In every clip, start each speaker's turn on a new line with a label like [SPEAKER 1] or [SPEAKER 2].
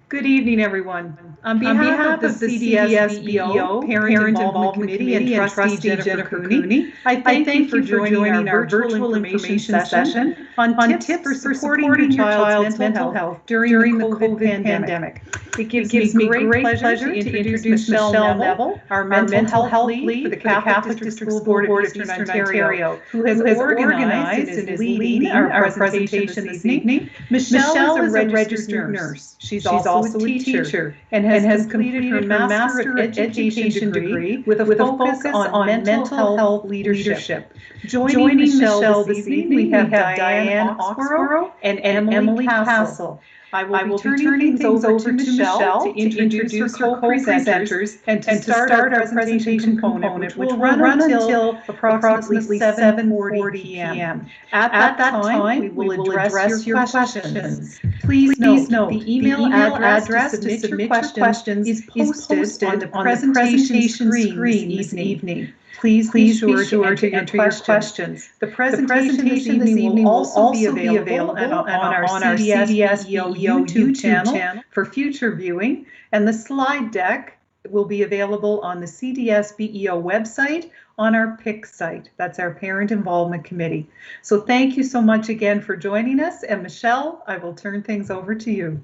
[SPEAKER 1] Good evening, everyone. On behalf of the CDS-BEO Parent Involvement Committee and Trustee Jennifer Cooney, I thank you for joining our virtual information session on tips for supporting your child's mental health during the COVID pandemic. It gives me great pleasure to introduce Michelle Neville, our mental health lead for the Catholic District School Board of Eastern Ontario, who has organized and is leading our presentation this evening. Michelle is a registered nurse. She's also a teacher and has completed her Master of Education degree with a focus on mental health leadership. Joining Michelle this evening, we have Diane Oxborough and Emily Castle. I will be turning things over to Michelle to introduce her co-presenters and to start our presentation component, which will run until approximately 7:40 p.m. At that time, we will address your questions. Please note, the email address to submit your questions is posted on the presentation screen this evening. Please be sure to enter your questions. The presentation this evening will also be available on our CDS-BEO YouTube channel for future viewing, and the slide deck will be available on the CDS-BEO website on our PIC site. That's our Parent Involvement Committee. So thank you so much again for joining us, and Michelle, I will turn things over to you.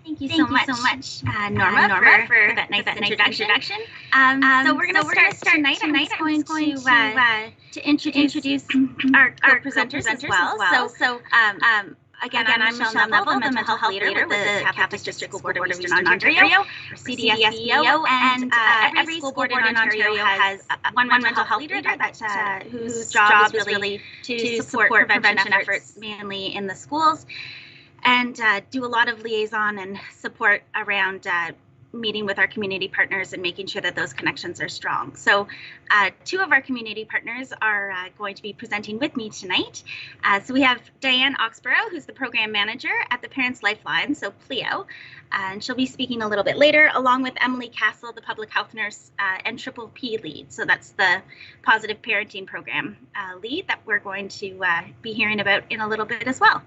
[SPEAKER 2] Thank you so much, Norma, for that nice introduction. So we're going to start tonight. I'm just going to introduce our presenters as well. So again, I'm Michelle Neville, the mental health leader with the Catholic District School Board of Eastern Ontario, or CDS-BEO, and every school board in Ontario has one mental health leader whose job is really to support prevention efforts mainly in the schools, and do a lot of liaison and support around meeting with our community partners and making sure that those connections are strong. So two of our community partners are going to be presenting with me tonight. So we have Diane Oxborough, who's the program manager at the Parents Lifeline, so Pleo, and she'll be speaking a little bit later, along with Emily Castle, the public health nurse and Triple P lead. So that's the positive parenting program lead that we're going to be hearing about in a little bit as well.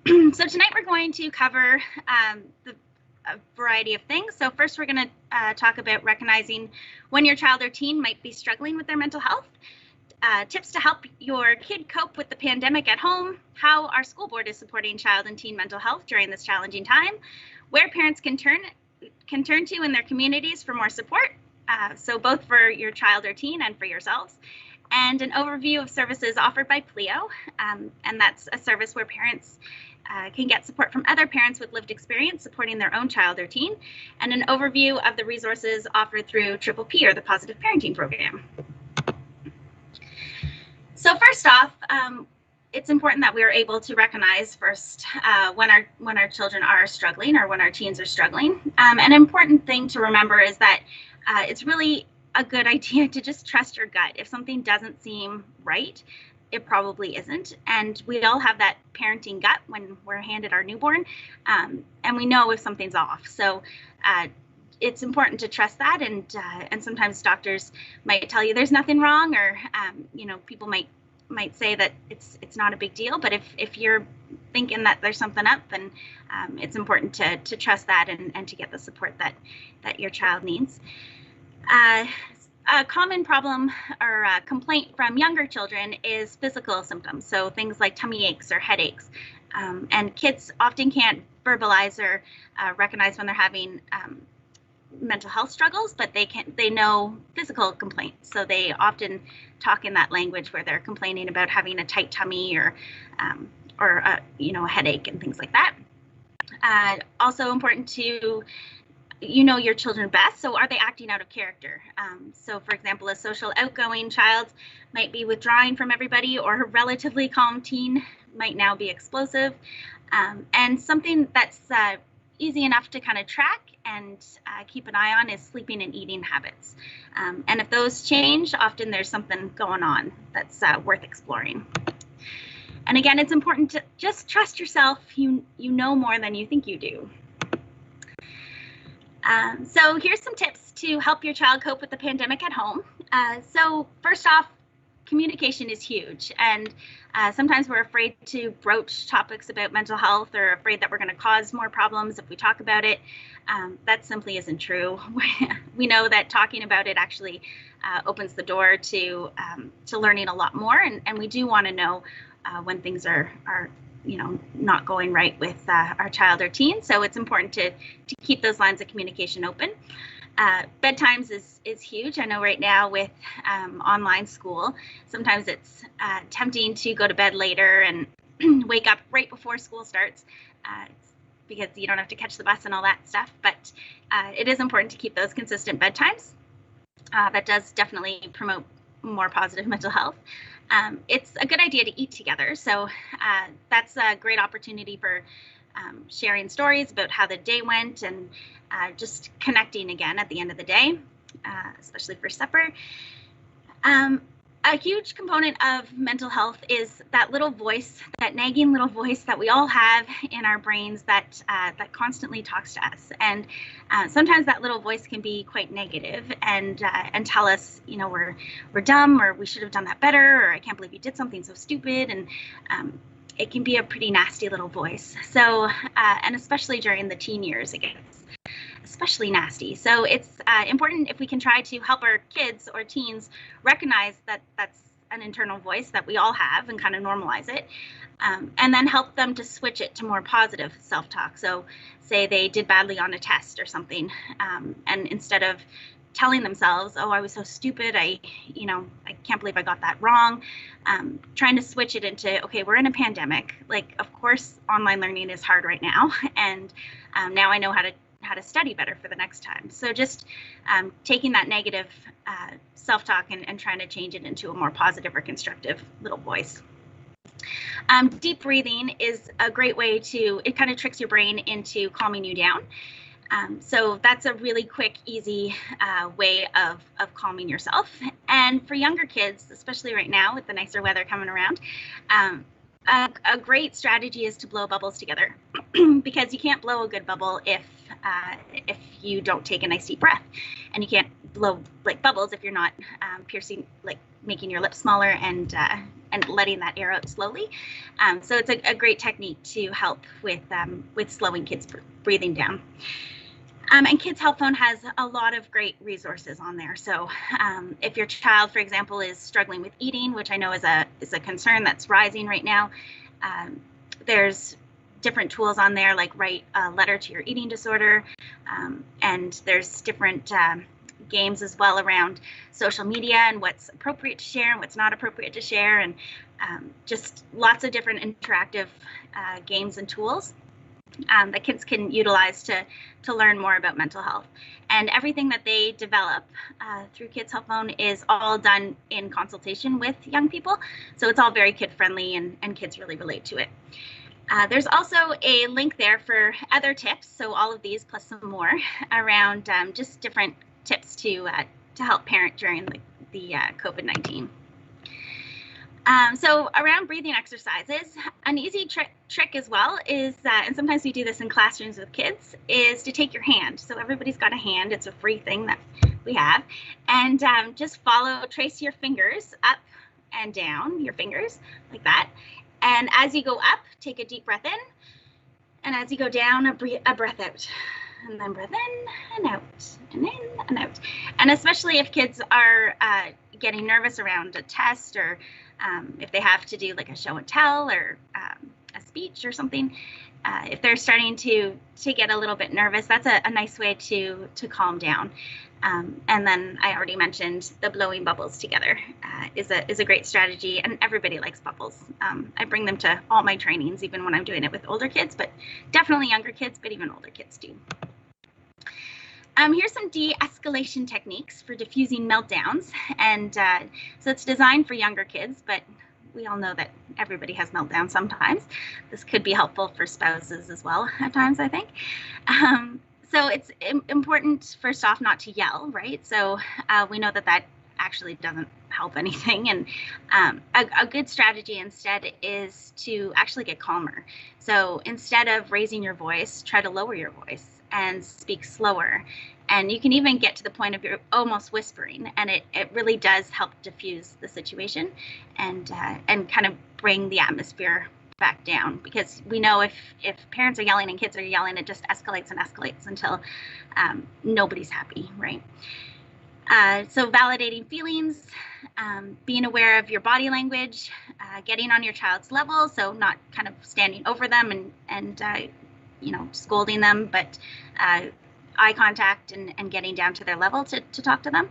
[SPEAKER 2] So tonight we're going to cover a variety of things. So first we're going to talk about recognizing when your child or teen might be struggling with their mental health, tips to help your kid cope with the pandemic at home, how our school board is supporting child and teen mental health during this challenging time, where parents can turn to in their communities for more support, so both for your child or teen and for yourselves, and an overview of services offered by Pleo, and that's a service where parents can get support from other parents with lived experience supporting their own child or teen, and an overview of the resources offered through Triple P, or the Positive Parenting Program. So first off, it's important that we are able to recognize first when our children are struggling or when our teens are struggling. An important thing to remember is that it's really a good idea to just trust your gut. If something doesn't seem right, it probably isn't. And we all have that parenting gut when we're handed our newborn, and we know if something's off. So it's important to trust that. And sometimes doctors might tell you there's nothing wrong, or people might say that it's not a big deal. But if you're thinking that there's something up, then it's important to trust that and to get the support that your child needs. A common problem or complaint from younger children is physical symptoms, so things like tummy aches or headaches. And kids often can't verbalize or recognize when they're having mental health struggles, but they know physical complaints. So they often talk in that language where they're complaining about having a tight tummy or a headache and things like that. Also important to your children best. So are they acting out of character? So for example, a social outgoing child might be withdrawing from everybody, or a relatively calm teen might now be explosive. And something that's easy enough to kind of track and keep an eye on is sleeping and eating habits. And if those change, often there's something going on that's worth exploring. And again, it's important to just trust yourself. You know more than you think you do. So here's some tips to help your child cope with the pandemic at home. So first off, communication is huge, and sometimes we're afraid to broach topics about mental health, or afraid that we're going to cause more problems if we talk about it. That simply isn't true. We know that talking about it actually opens the door to learning a lot more, and we do want to know when things are not going right with our child or teen. So it's important to keep those lines of communication open. Bedtimes is huge. I know right now with online school, sometimes it's tempting to go to bed later and wake up right before school starts, because you don't have to catch the bus and all that stuff. But it is important to keep those consistent bedtimes. That does definitely promote more positive mental health. It's a good idea to eat together. So that's a great opportunity for sharing stories about how the day went, and just connecting again at the end of the day, especially for supper. A huge component of mental health is that little voice, that nagging little voice that we all have in our brains that constantly talks to us. And sometimes that little voice can be quite negative and tell us, we're dumb, or we should have done that better, or I can't believe you did something so stupid. And it can be a pretty nasty little voice. So, and especially during the teen years, it gets especially nasty. So it's important if we can try to help our kids or teens recognize that that's an internal voice that we all have, and kind of normalize it, and then help them to switch it to more positive self-talk. So say they did badly on a test or something, and instead of telling themselves, oh, I was so stupid, I can't believe I got that wrong, trying to switch it into, okay, we're in a pandemic. Like, of course, online learning is hard right now, and now I know how to study better for the next time. So just taking that negative self-talk and trying to change it into a more positive or constructive little voice. Deep breathing is a great way it kind of tricks your brain into calming you down. So that's a really quick, easy way of calming yourself. And for younger kids, especially right now with the nicer weather coming around, a great strategy is to blow bubbles together, because you can't blow a good bubble if you don't take a nice deep breath, and you can't blow like bubbles if you're not piercing, like making your lips smaller and letting that air out slowly. So it's a great technique to help with slowing kids' breathing down. And Kids Health Phone has a lot of great resources on there. So if your child, for example, is struggling with eating, which I know is a concern that's rising right now, there's different tools on there, like write a letter to your eating disorder, and there's different games as well around social media and what's appropriate to share and what's not appropriate to share, and just lots of different interactive games and tools that kids can utilize to learn more about mental health. And everything that they develop through Kids Health Phone is all done in consultation with young people. So it's all very kid friendly, and kids really relate to it. There's also a link there for other tips. So all of these plus some more around just different tips to help parent during the COVID-19. So around breathing exercises, an easy trick as well is, and sometimes we do this in classrooms with kids, is to take your hand. So everybody's got a hand. It's a free thing that we have. And just trace your fingers up and down, your fingers like that. And as you go up, take a deep breath in. And as you go down, a breath out. And then breath in and out, and in and out. And especially if kids are getting nervous around a test, or if they have to do like a show and tell, or a speech or something, if they're starting to get a little bit nervous, that's a nice way to calm down. And then I already mentioned the blowing bubbles together is a great strategy, and everybody likes bubbles. I bring them to all my trainings, even when I'm doing it with older kids, but definitely younger kids, but even older kids too. Here's some de-escalation techniques for diffusing meltdowns. And so it's designed for younger kids, but we all know that everybody has meltdowns sometimes. This could be helpful for spouses as well at times, I think. So it's important, first off, not to yell, right? So we know that actually doesn't help anything. And a good strategy instead is to actually get calmer. So instead of raising your voice, try to lower your voice and speak slower, And you can even get to the point of you're almost whispering, and it really does help diffuse the situation and kind of bring the atmosphere back down, because we know if parents are yelling and kids are yelling, it just escalates and escalates until nobody's happy, right? So validating feelings, being aware of your body language, getting on your child's level, so not kind of standing over them and scolding them, but eye contact and getting down to their level to talk to them.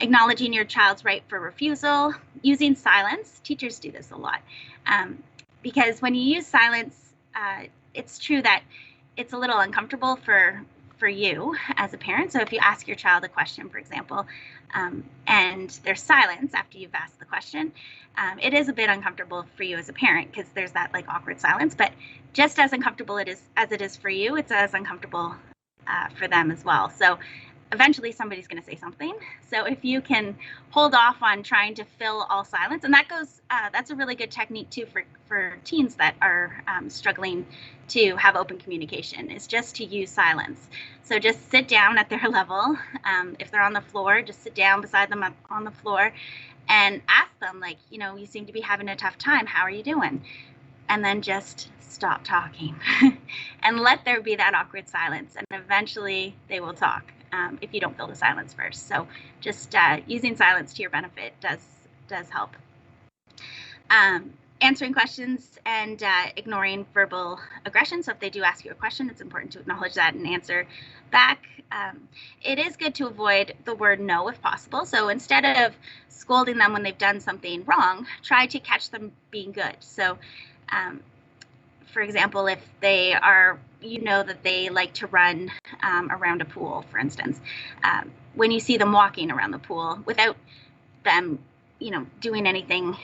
[SPEAKER 2] Acknowledging your child's right for refusal, using silence. Teachers do this a lot, because when you use silence, it's true that it's a little uncomfortable for you as a parent. So if you ask your child a question, for example, and there's silence after you've asked the question, it is a bit uncomfortable for you as a parent, because there's that like awkward silence. But just as uncomfortable as it is for you, it's as uncomfortable for them as well. So eventually somebody's going to say something. So if you can hold off on trying to fill all silence, and that's a really good technique too for teens that are struggling to have open communication, is just to use silence. So just sit down at their level. If they're on the floor, just sit down beside them on the floor and ask them, like, you seem to be having a tough time. How are you doing? And then just stop talking and let there be that awkward silence, and eventually they will talk if you don't fill the silence first. So just using silence to your benefit does help. Answering questions and ignoring verbal aggression. So if they do ask you a question, it's important to acknowledge that and answer back. It is good to avoid the word no if possible. So instead of scolding them when they've done something wrong, try to catch them being good. So for example, if they are, that they like to run around a pool, for instance, when you see them walking around the pool without them, doing anything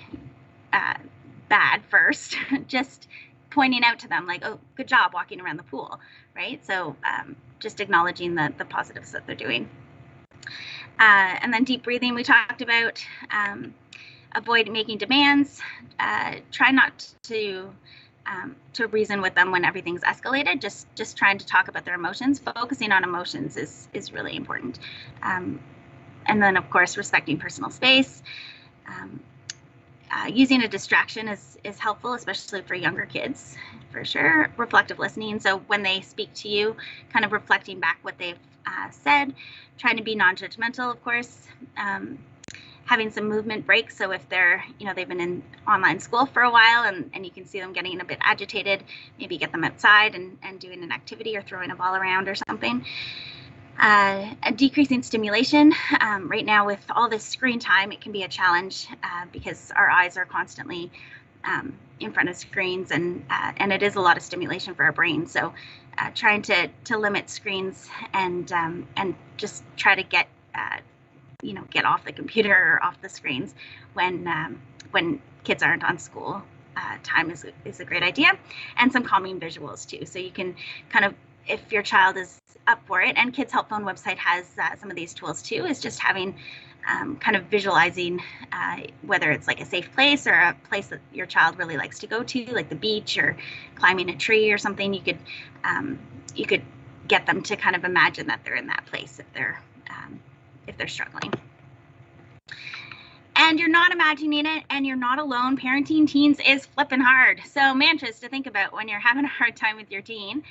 [SPEAKER 2] bad first, just pointing out to them like, oh, good job walking around the pool, right? So just acknowledging the positives that they're doing. And then deep breathing we talked about. Avoid making demands. Try not to reason with them when everything's escalated. Just trying to talk about their emotions. Focusing on emotions is really important. And then, of course, respecting personal space. Using a distraction is helpful, especially for younger kids, for sure. Reflective listening. So when they speak to you, kind of reflecting back what they've said. Trying to be non-judgmental, of course. Having some movement breaks. So if they're, they've been in online school for a while and you can see them getting a bit agitated, maybe get them outside and doing an activity or throwing a ball around or something. Decreasing stimulation. Right now with all this screen time, it can be a challenge because our eyes are constantly in front of screens, and it is a lot of stimulation for our brain. So trying to limit screens and just try to get get off the computer or off the screens when kids aren't on school time is a great idea. And some calming visuals too. So you can kind of, if your child is up for it, and Kids Help Phone website has some of these tools too, is just having kind of visualizing whether it's like a safe place or a place that your child really likes to go to, like the beach or climbing a tree or something. You could get them to kind of imagine that they're in that place if they're struggling. And you're not imagining it, and you're not alone. Parenting teens is flipping hard. So mantras to think about when you're having a hard time with your teen.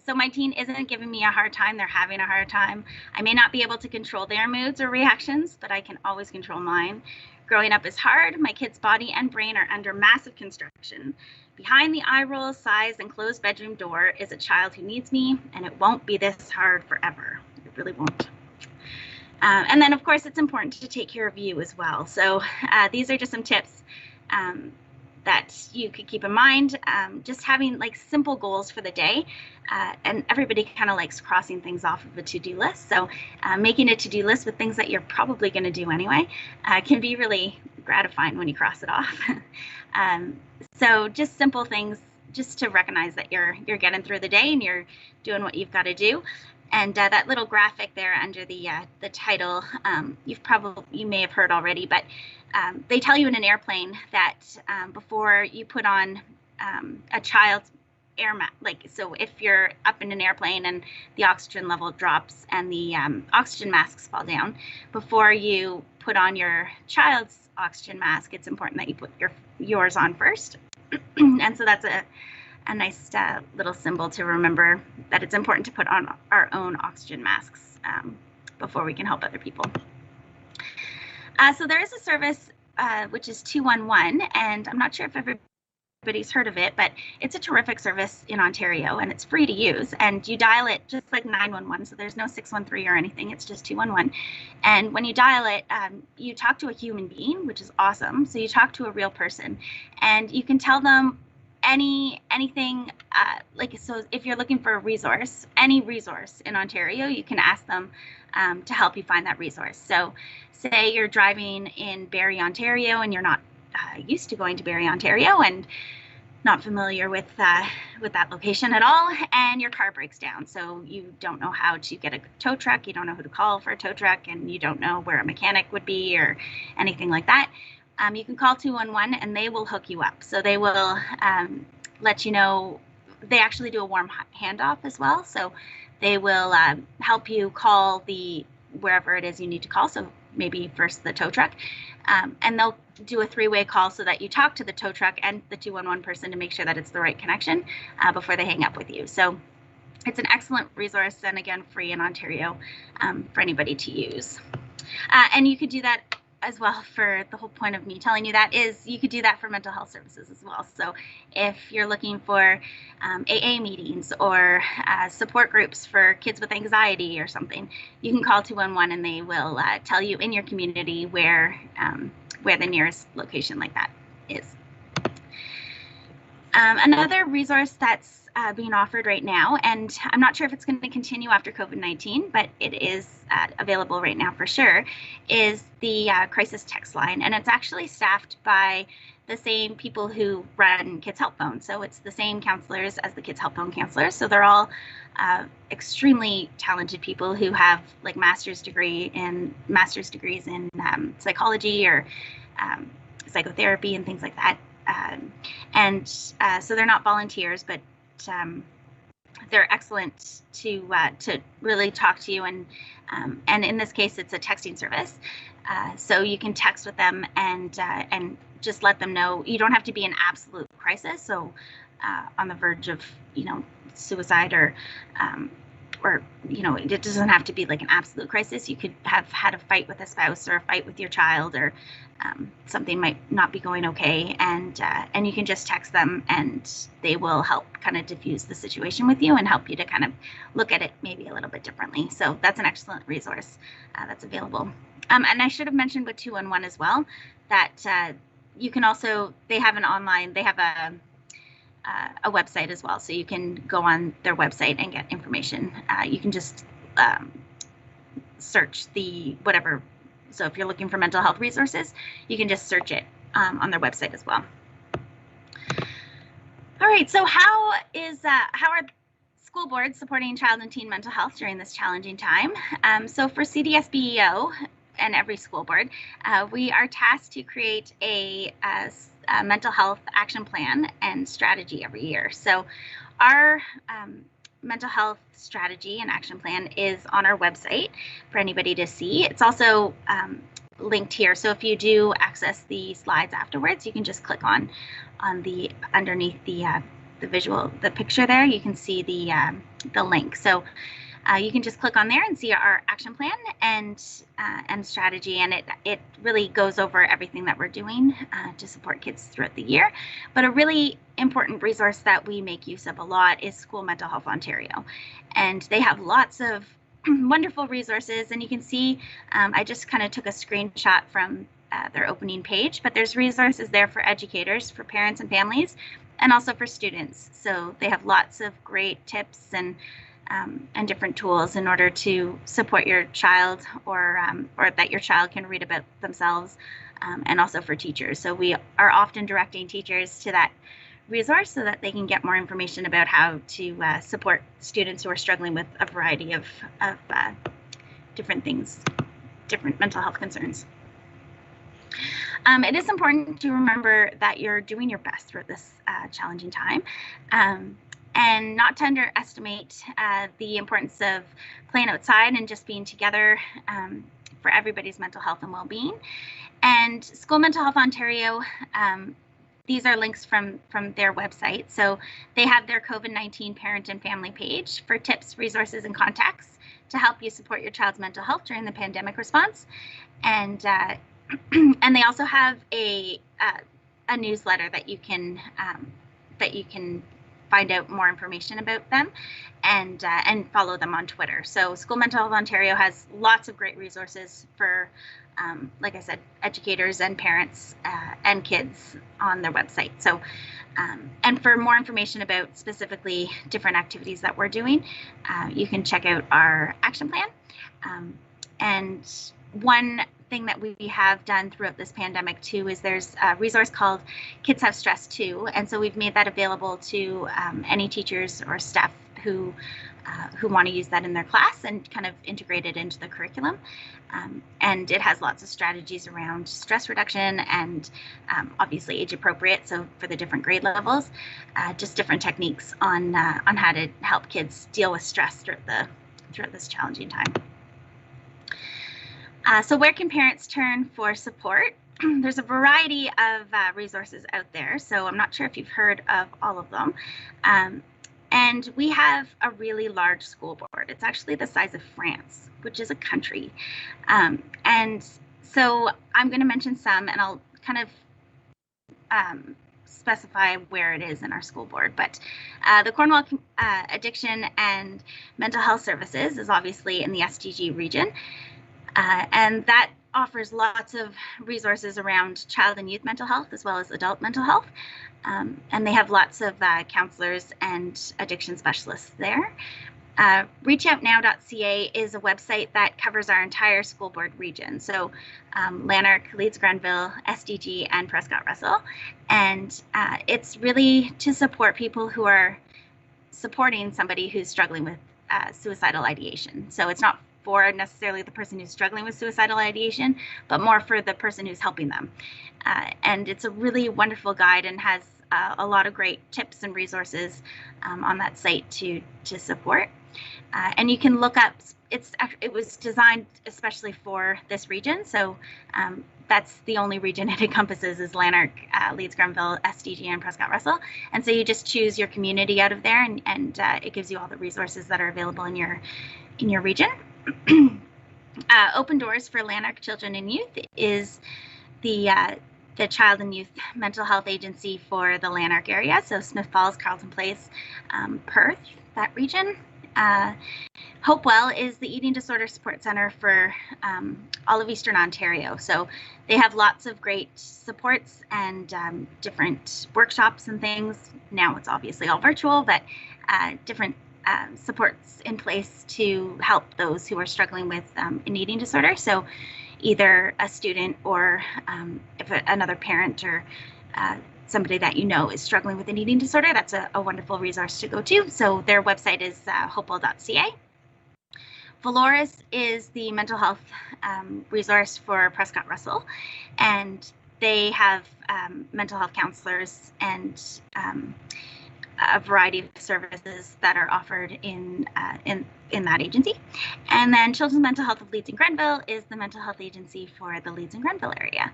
[SPEAKER 2] So my teen isn't giving me a hard time, they're having a hard time. I may not be able to control their moods or reactions, but I can always control mine. Growing up is hard. My kid's body and brain are under massive construction. Behind the eye roll, sighs, and closed bedroom door is a child who needs me, and it won't be this hard forever. It really won't. And then, of course, it's important to take care of you as well. So these are just some tips that you could keep in mind. Just having like simple goals for the day. And everybody kind of likes crossing things off of a to-do list. So making a to-do list with things that you're probably going to do anyway can be really gratifying when you cross it off. So just simple things, just to recognize that you're getting through the day and you're doing what you've got to do. And that little graphic there under the title, you may have heard already, but they tell you in an airplane that before you put on a child's so if you're up in an airplane and the oxygen level drops and the oxygen masks fall down, before you put on your child's oxygen mask, it's important that you put yours on first. And so that's a nice little symbol to remember that it's important to put on our own oxygen masks before we can help other people. So there is a service which is 211, and I'm not sure if everybody's heard of it, but it's a terrific service in Ontario, and it's free to use, and you dial it just like 911, so there's no 613 or anything, it's just 211. And when you dial it, you talk to a human being, which is awesome. So you talk to a real person, and you can tell them anything, so if you're looking for a resource, any resource in Ontario, you can ask them to help you find that resource. So say you're driving in Barrie, Ontario, and you're not used to going to Barrie, Ontario, and not familiar with that location at all, and your car breaks down. So you don't know how to get a tow truck, you don't know who to call for a tow truck, and you don't know where a mechanic would be or anything like that. You can call 211 and they will hook you up. So they will let you know. They actually do a warm handoff as well. So they will help you call wherever it is you need to call. So maybe first the tow truck, and they'll do a three-way call so that you talk to the tow truck and the 211 person to make sure that it's the right connection before they hang up with you. So it's an excellent resource, and again, free in Ontario for anybody to use. And you could do that as well. For the whole point of me telling you that is you could do that for mental health services as well. So if you're looking for AA meetings or support groups for kids with anxiety or something, you can call 211 and they will tell you in your community where the nearest location like that is. Another resource that's being offered right now, and I'm not sure if it's going to continue after COVID-19, but it is available right now for sure, is the crisis text line. And it's actually staffed by the same people who run Kids Help Phone. So it's the same counselors as the Kids Help Phone counselors. So they're all extremely talented people who have like master's degrees in psychology or psychotherapy and things like that. So they're not volunteers, but they're excellent to really talk to you, and in this case, it's a texting service, so you can text with them and just let them know. You don't have to be in absolute crisis, so on the verge of suicide or it doesn't have to be like an absolute crisis. You could have had a fight with a spouse or a fight with your child, or something might not be going okay, and you can just text them and they will help kind of diffuse the situation with you and help you to kind of look at it maybe a little bit differently. So that's an excellent resource that's available. And I should have mentioned with 211 as well that you can also, they have a website as well, so you can go on their website and get information. You can just search the whatever. So if you're looking for mental health resources, you can just search it on their website as well. All right, so how are school boards supporting child and teen mental health during this challenging time? So for CDSBEO and every school board, we are tasked to create a mental health action plan and strategy every year. So our mental health strategy and action plan is on our website for anybody to see. It's also linked here. So if you do access the slides afterwards, you can just click on the underneath the picture there. You can see the link. So you can just click on there and see our action plan and strategy, and it really goes over everything that we're doing to support kids throughout the year. But a really important resource that we make use of a lot is School Mental Health Ontario, and they have lots of wonderful resources. And you can see I just kind of took a screenshot from their opening page, but there's resources there for educators, for parents and families, and also for students. So they have lots of great tips and different tools in order to support your child, or that your child can read about themselves, and also for teachers. So we are often directing teachers to that resource so that they can get more information about how to support students who are struggling with a variety of different things, different mental health concerns. It is important to remember that you're doing your best through this challenging time. And not to underestimate the importance of playing outside and just being together for everybody's mental health and well-being. And School Mental Health Ontario, these are links from their website. So they have their COVID-19 parent and family page for tips, resources, and contacts to help you support your child's mental health during the pandemic response. And and they also have a newsletter that you can find out more information about them and follow them on Twitter. So School Mental Health Ontario has lots of great resources for, like I said, educators and parents and kids on their website. So, and for more information about specifically different activities that we're doing, you can check out our action plan. And one thing that we have done throughout this pandemic too is there's a resource called Kids Have Stress Too, and so we've made that available to any teachers or staff who want to use that in their class and kind of integrate it into the curriculum. And it has lots of strategies around stress reduction and obviously age appropriate, so for the different grade levels, just different techniques on how to help kids deal with stress throughout this challenging time. So where can parents turn for support? There's a variety of resources out there, so I'm not sure if you've heard of all of them. And we have a really large school board. It's actually the size of France, which is a country. And so I'm going to mention some, and I'll kind of specify where it is in our school board. But the Cornwall Addiction and Mental Health Services is obviously in the SDG region. And that offers lots of resources around child and youth mental health as well as adult mental health. And they have lots of counselors and addiction specialists there. Reachoutnow.ca is a website that covers our entire school board region. So Lanark, Leeds Grenville, SDG, and Prescott Russell. And it's really to support people who are supporting somebody who's struggling with suicidal ideation. So it's not for necessarily the person who's struggling with suicidal ideation, but more for the person who's helping them. And it's a really wonderful guide and has a lot of great tips and resources on that site to support. And you can look up, it was designed especially for this region. So that's the only region it encompasses is Lanark, Leeds Grenville, SDG, and Prescott Russell. And so you just choose your community out of there, and it gives you all the resources that are available in your region. Open Doors for Lanark Children and Youth is the Child and Youth Mental Health Agency for the Lanark area, so Smith Falls, Carleton Place, Perth, that region. Hopewell is the Eating Disorder Support Center for all of Eastern Ontario. So they have lots of great supports and different workshops and things. Now it's obviously all virtual, but different supports in place to help those who are struggling with an eating disorder. So either a student or if another parent or somebody that you know is struggling with an eating disorder, that's a wonderful resource to go to. So their website is hopewell.ca. Valoris is the mental health resource for Prescott Russell, and they have mental health counselors and a variety of services that are offered in that agency. And then Children's Mental Health of Leeds and Grenville is the mental health agency for the Leeds and Grenville area.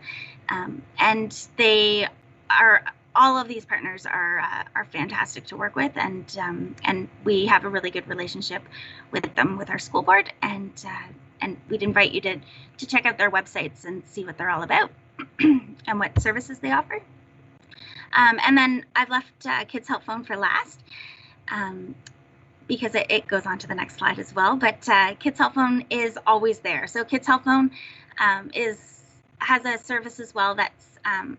[SPEAKER 2] And they are, all of these partners are fantastic to work with, and we have a really good relationship with them, with our school board, and we'd invite you to check out their websites and see what they're all about and what services they offer. And then I've left Kids Help Phone for last because it goes on to the next slide as well. But Kids Help Phone is always there. So Kids Help Phone has a service as well that's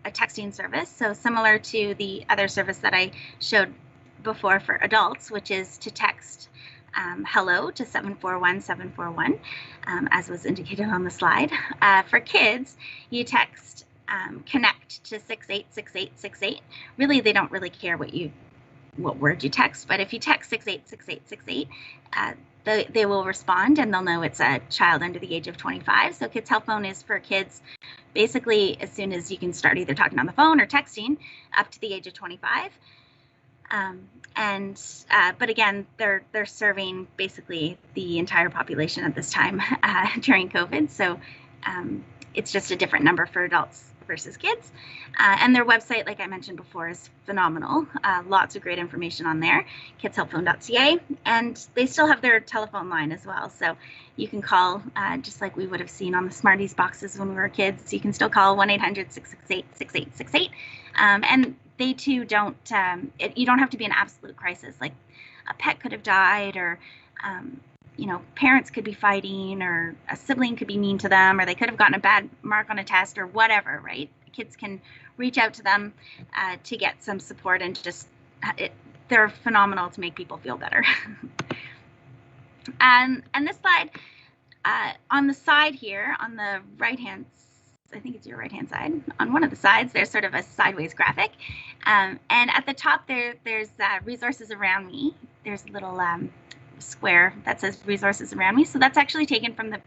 [SPEAKER 2] a texting service. So similar to the other service that I showed before for adults, which is to text hello to 741-741, as was indicated on the slide. For kids, you text connect to 686868. Really, they don't really care what word you text, but if you text 686868, they will respond and they'll know it's a child under the age of 25. So Kids Help Phone is for kids basically as soon as you can start either talking on the phone or texting up to the age of 25. But again, they're serving basically the entire population at this time during COVID. So it's just a different number for adults versus kids. And their website, like I mentioned before, is phenomenal. Lots of great information on there, kidshelpphone.ca. And they still have their telephone line as well. So you can call, just like we would have seen on the Smarties boxes when we were kids, you can still call 1-800-668-6868. And they too don't, you don't have to be an absolute crisis. Like a pet could have died, or parents could be fighting, or a sibling could be mean to them, or they could have gotten a bad mark on a test, or whatever, right? Kids can reach out to them to get some support, and just they're phenomenal to make people feel better. And this slide, on the side here, on the right hand, I think it's your right hand side, on one of the sides, there's sort of a sideways graphic, and at the top there's resources around me. There's a little square that says resources around me. So that's actually taken from the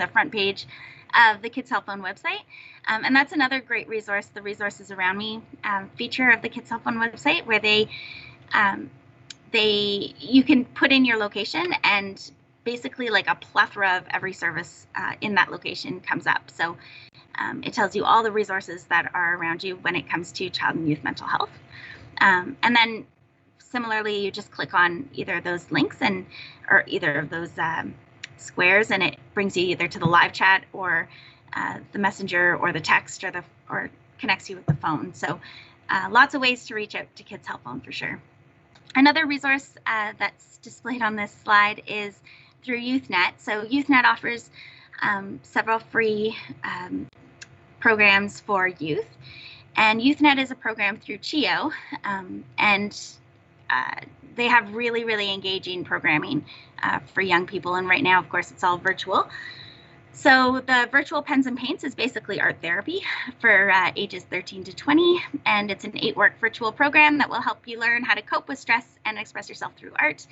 [SPEAKER 2] front page of the Kids Help Phone website. And that's another great resource, the resources around me feature of the Kids Help Phone website, where you can put in your location, and basically like a plethora of every service in that location comes up. So it tells you all the resources that are around you when it comes to child and youth mental health. And then similarly, you just click on either of those links or either of those squares, and it brings you either to the live chat, or the messenger, or the text, or connects you with the phone. So lots of ways to reach out to Kids Help Phone for sure. Another resource that's displayed on this slide is through YouthNet. So YouthNet offers several free programs for youth. And YouthNet is a program through Pleo, and they have really, really engaging programming for young people. And right now, of course, it's all virtual. So the virtual pens and paints is basically art therapy for ages 13 to 20. And it's an 8-week virtual program that will help you learn how to cope with stress and express yourself through art.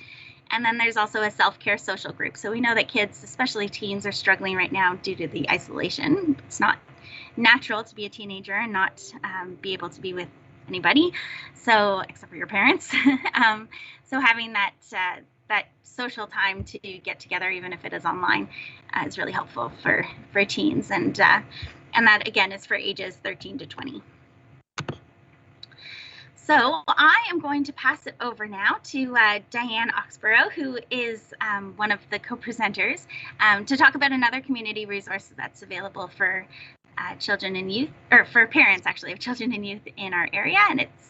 [SPEAKER 2] And then there's also a self-care social group. So we know that kids, especially teens, are struggling right now due to the isolation. It's not natural to be a teenager and not be able to be with anybody, so except for your parents. So having that social time to get together, even if it is online, is really helpful for teens, and that again is for ages 13 to 20. So I am going to pass it over now to Diane Oxborough, who is one of the co-presenters, to talk about another community resource that's available for children and youth, or for parents actually of children and youth in our area. And it's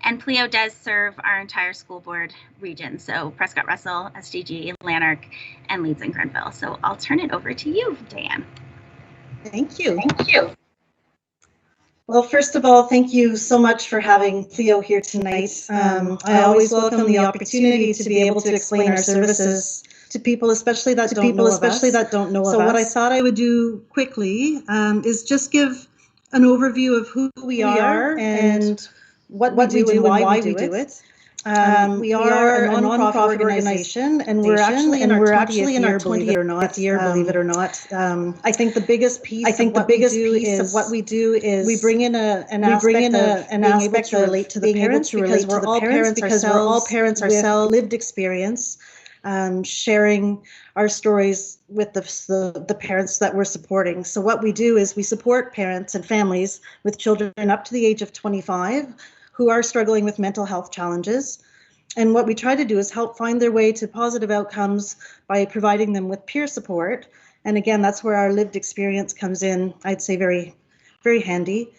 [SPEAKER 2] and Pleo does serve our entire school board region, so Prescott Russell, SDG, Lanark, and Leeds and Grenville. So I'll turn it over to you, Diane.
[SPEAKER 3] Thank you. Well, first of all, thank you so much for having Pleo here tonight. I always welcome the opportunity to be able to explain our services to people, especially that don't know of us. So what I thought I would do quickly is just give an overview of who we are and what we do and why we do it. We are a non-profit organization, and we're actually in our 20th year, believe it or not. I think the biggest piece of what we do is we bring in an aspect to relate to the parents, because we're all parents ourselves, lived experience, sharing our stories with the parents that we're supporting. So what we do is we support parents and families with children up to the age of 25 who are struggling with mental health challenges. And what we try to do is help find their way to positive outcomes by providing them with peer support. And again, that's where our lived experience comes in, I'd say very, very handy.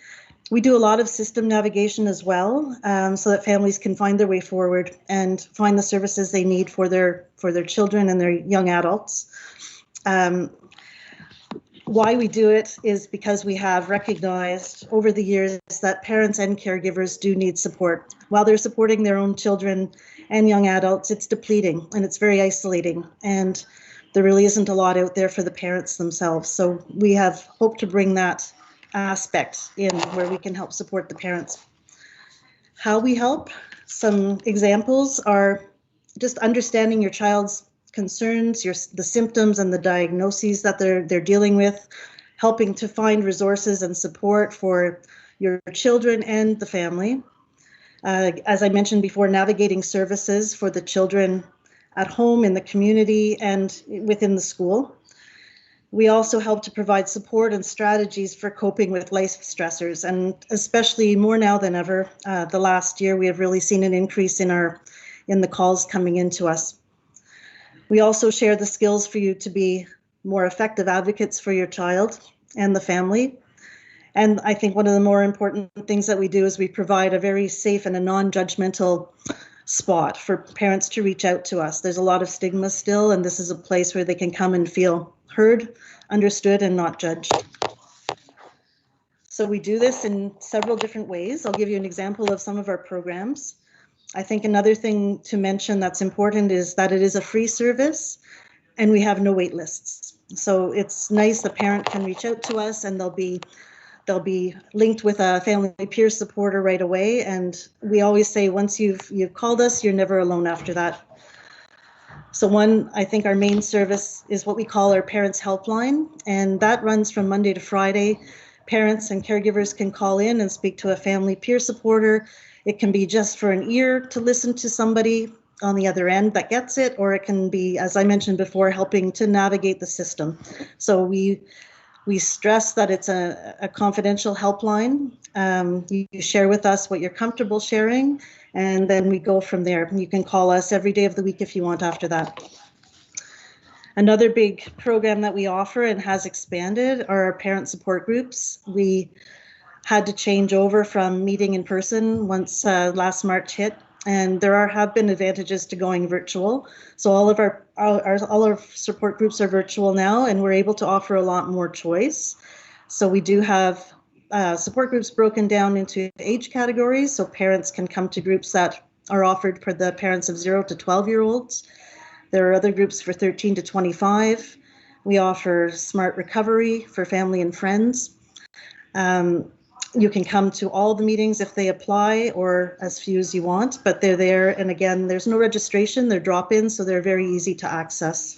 [SPEAKER 3] We do a lot of system navigation as well, so that families can find their way forward and find the services they need for their children and their young adults. Why we do it is because we have recognized over the years that parents and caregivers do need support. While they're supporting their own children and young adults, it's depleting and it's very isolating, and there really isn't a lot out there for the parents themselves. So we have hoped to bring that aspect in where we can help support the parents. How we help, some examples are just understanding your child's concerns, the symptoms and the diagnoses that they're dealing with, helping to find resources and support for your children and the family. As I mentioned before, navigating services for the children at home, in the community, and within the school. We also help to provide support and strategies for coping with life stressors, and especially more now than ever, the last year we have really seen an increase in the calls coming into us. We also share the skills for you to be more effective advocates for your child and the family. And I think one of the more important things that we do is we provide a very safe and a non-judgmental spot for parents to reach out to us. There's a lot of stigma still, and this is a place where they can come and feel heard, understood, and not judged. So we do this in several different ways. I'll give you an example of some of our programs. I think another thing to mention that's important is that it is a free service and we have no wait lists. So it's nice the parent can reach out to us and they'll be linked with a family peer supporter right away. And we always say, once you've called us, you're never alone after that. So I think our main service is what we call our Parents Helpline, and that runs from Monday to Friday. Parents and caregivers can call in and speak to a family peer supporter. It can be just for an ear to listen to somebody on the other end that gets it, or it can be, as I mentioned before, helping to navigate the system. So we stress that it's a confidential helpline. You share with us what you're comfortable sharing, and then we go from there. You can call us every day of the week if you want after that. Another big program that we offer and has expanded are our parent support groups. We had to change over from meeting in person once last March hit, and there have been advantages to going virtual. So all of our support groups are virtual now, and we're able to offer a lot more choice. So we do have support groups broken down into age categories, so parents can come to groups that are offered for the parents of 0 to 12-year-olds. There are other groups for 13 to 25. We offer Smart Recovery for family and friends. You can come to all the meetings if they apply, or as few as you want, but they're there. And again, there's no registration, they're drop-ins, so they're very easy to access.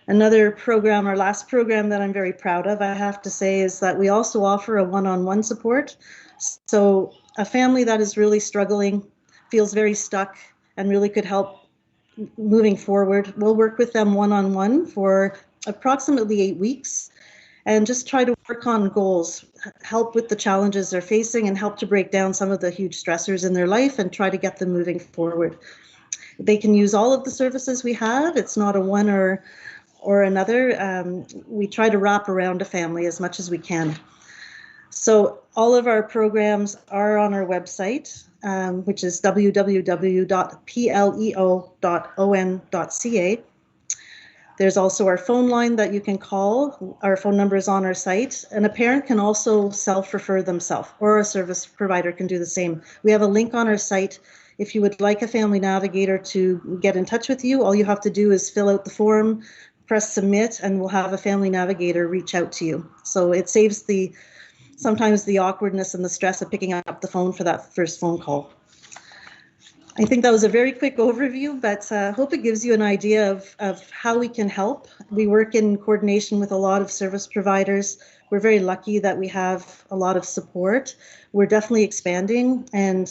[SPEAKER 3] Another program, our last program that I'm very proud of, I have to say, is that we also offer a one-on-one support. So a family that is really struggling, feels very stuck, and really could help moving forward, we'll work with them one-on-one for approximately 8 weeks and just try to work on goals, help with the challenges they're facing, and help to break down some of the huge stressors in their life and try to get them moving forward. They can use all of the services we have. It's not a one or another. We try to wrap around a family as much as we can. So all of our programs are on our website, which is www.pleo.on.ca. There's also our phone line that you can call. Our phone number is on our site, and a parent can also self-refer themselves, or a service provider can do the same. We have a link on our site. If you would like a family navigator to get in touch with you, all you have to do is fill out the form, press submit, and we'll have a family navigator reach out to you. So it saves sometimes the awkwardness and the stress of picking up the phone for that first phone call. I think that was a very quick overview, but I hope it gives you an idea of how we can help. We work in coordination with a lot of service providers. We're very lucky that we have a lot of support. We're definitely expanding, and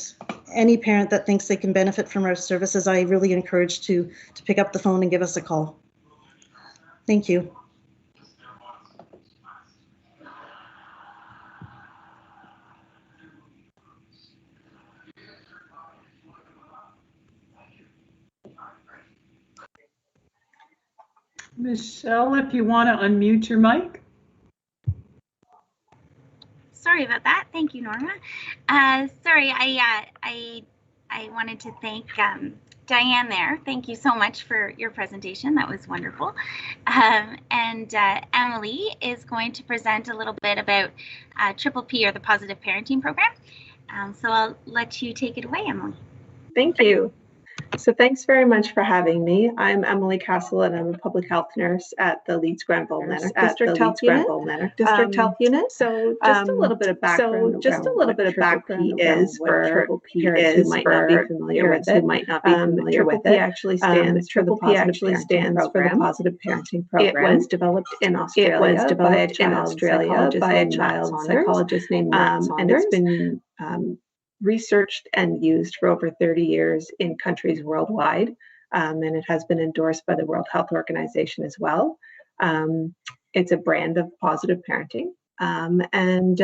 [SPEAKER 3] any parent that thinks they can benefit from our services, I really encourage to pick up the phone and give us a call. Thank you.
[SPEAKER 1] Michelle, if you want to unmute your mic.
[SPEAKER 2] Sorry about that. Thank you, Norma. Sorry, I wanted to thank Diane there. Thank you so much for your presentation. That was wonderful. And Emily is going to present a little bit about Triple P, or the Positive Parenting Program. So I'll let you take it away, Emily.
[SPEAKER 4] Thank you. So thanks very much for having me. I'm Emily Castle, and I'm a public health nurse at the Leeds Granville District Health Unit. So just a little bit of background. Is for Triple P who might not be familiar with it. Triple P actually stands for the Positive Parenting Program. It was developed in Australia by a child psychologist named Matt Saunders. And it's been researched and used for over 30 years in countries worldwide, and it has been endorsed by the World Health Organization as well. It's a brand of positive parenting, and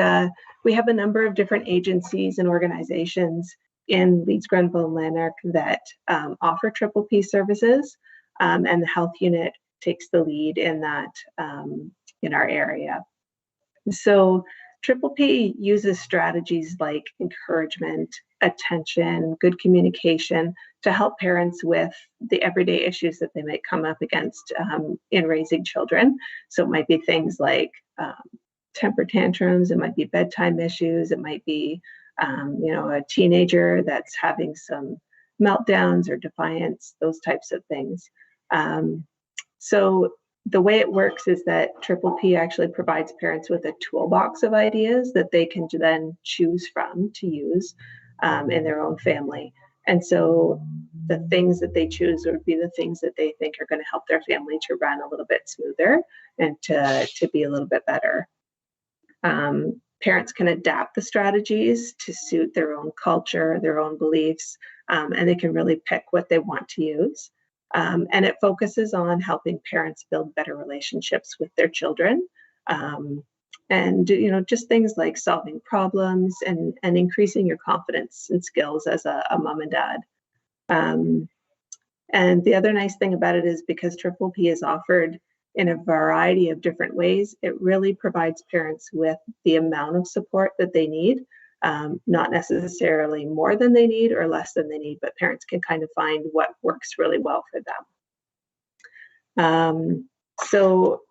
[SPEAKER 4] we have a number of different agencies and organizations in Leeds, Grenville, and Lanark that offer Triple P services, and the health unit takes the lead in that in our area. So Triple P uses strategies like encouragement, attention, good communication to help parents with the everyday issues that they might come up against in raising children. So it might be things like temper tantrums, it might be bedtime issues, it might be a teenager that's having some meltdowns or defiance, those types of things. So the way it works is that Triple P actually provides parents with a toolbox of ideas that they can then choose from to use in their own family. And so the things that they choose would be the things that they think are going to help their family to run a little bit smoother and to be a little bit better. Parents can adapt the strategies to suit their own culture, their own beliefs, and they can really pick what they want to use. And it focuses on helping parents build better relationships with their children. And just things like solving problems and increasing your confidence and skills as a mom and dad. And the other nice thing about it is because Triple P is offered in a variety of different ways, it really provides parents with the amount of support that they need, not necessarily more than they need or less than they need, but parents can kind of find what works really well for them. So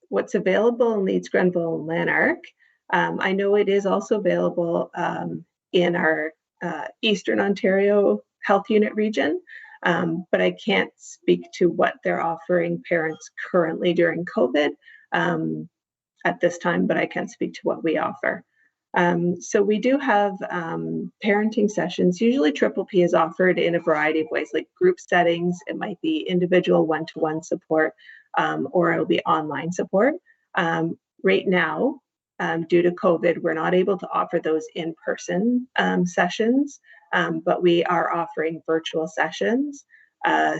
[SPEAKER 4] what's available in Leeds, Grenville, and Lanark, I know it is also available in our Eastern Ontario Health Unit region, but I can't speak to what they're offering parents currently during COVID at this time, but I can speak to what we offer. So we do have parenting sessions. Usually Triple P is offered in a variety of ways, like group settings. It might be individual one-to-one support, or it'll be online support. Right now, due to COVID, we're not able to offer those in-person sessions, but we are offering virtual sessions.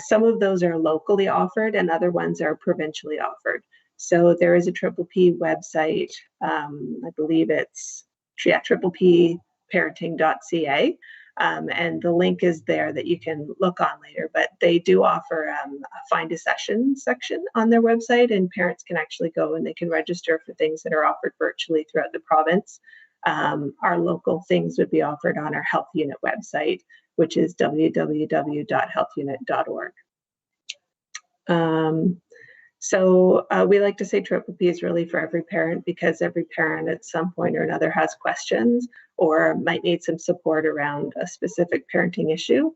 [SPEAKER 4] Some of those are locally offered and other ones are provincially offered. So there is a Triple P website, I believe it's trippleparenting.ca, and the link is there that you can look on later, but they do offer a find a session section on their website, and parents can actually go and they can register for things that are offered virtually throughout the province. Our local things would be offered on our health unit website, which is www.healthunit.org. So we like to say Triple P is really for every parent, because every parent at some point or another has questions or might need some support around a specific parenting issue.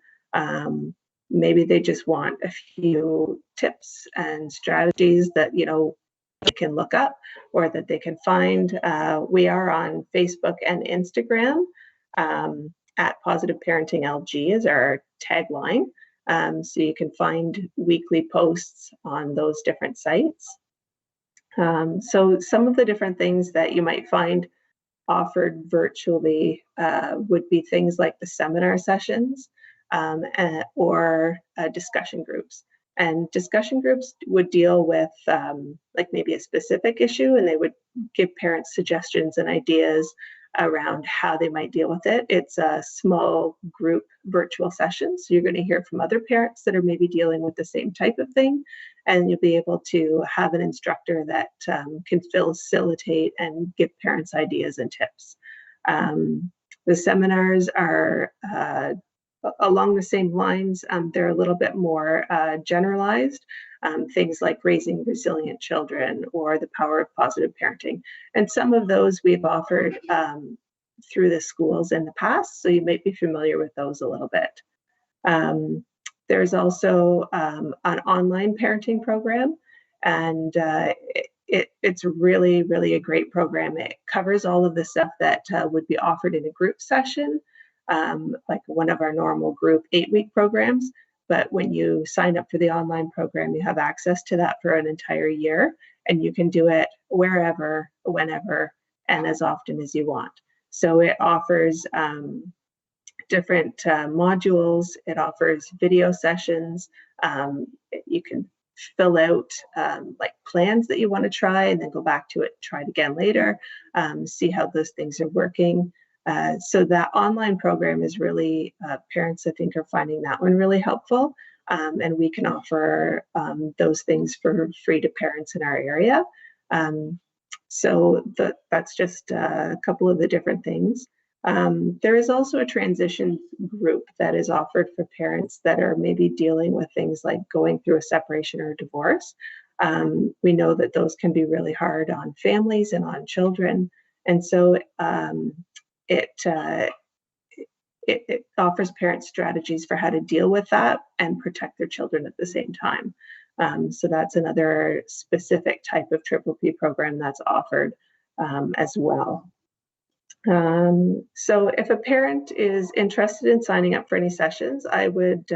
[SPEAKER 4] Maybe they just want a few tips and strategies that they can look up or that they can find. We are on Facebook and Instagram at Positive Parenting LG is our tagline. So you can find weekly posts on those different sites. So some of the different things that you might find offered virtually would be things like the seminar sessions or discussion groups. And discussion groups would deal with like maybe a specific issue, and they would give parents suggestions and ideas around how they might deal with it. It's a small group virtual session, so you're going to hear from other parents that are maybe dealing with the same type of thing, and you'll be able to have an instructor that can facilitate and give parents ideas and tips. The seminars are along the same lines. They're a little bit more generalized. Things like raising resilient children or the power of positive parenting. And some of those we've offered through the schools in the past, so you might be familiar with those a little bit. There's also an online parenting program, and it's really, really a great program. It covers all of the stuff that would be offered in a group session, like one of our normal group 8-week programs. But when you sign up for the online program, you have access to that for an entire year, and you can do it wherever, whenever, and as often as you want. So it offers different modules. It offers video sessions. You can fill out like plans that you want to try and then go back to it, try it again later, see how those things are working. So that online program is really, parents I think are finding that one really helpful. And we can offer those things for free to parents in our area. So that's just a couple of the different things. There is also a transition group that is offered for parents that are maybe dealing with things like going through a separation or a divorce. We know that those can be really hard on families and on children. And so it offers parents strategies for how to deal with that and protect their children at the same time. So that's another specific type of Triple P program that's offered as well. So if a parent is interested in signing up for any sessions, I would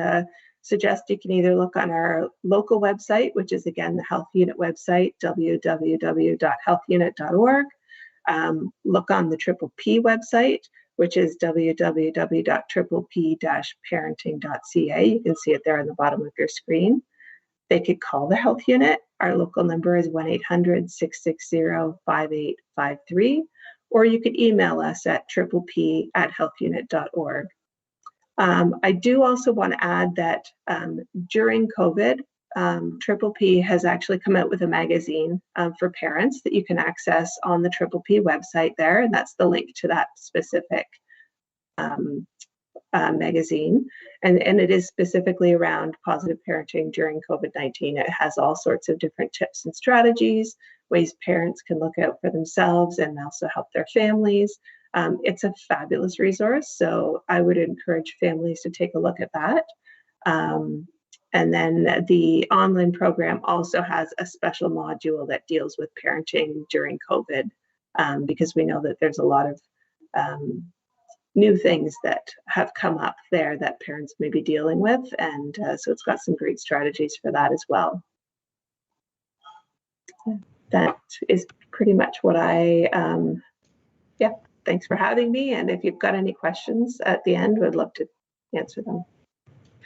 [SPEAKER 4] suggest you can either look on our local website, which is again the Health Unit website, www.healthunit.org. Look on the Triple P website, which is www.triple-p-parenting.ca. You can see it there on the bottom of your screen. They could call the Health Unit. Our local number is 1-800-660-5853, or you could email us at triple-p@healthunit.org. I do also want to add that during COVID, Triple P has actually come out with a magazine for parents that you can access on the Triple P website there, and that's the link to that specific magazine. And it is specifically around positive parenting during COVID-19. It has all sorts of different tips and strategies, ways parents can look out for themselves and also help their families. It's a fabulous resource, so I would encourage families to take a look at that. And then the online program also has a special module that deals with parenting during COVID, because we know that there's a lot of new things that have come up there that parents may be dealing with. And so it's got some great strategies for that as well. That is pretty much what yeah, thanks for having me. And if you've got any questions at the end, we'd love to answer them.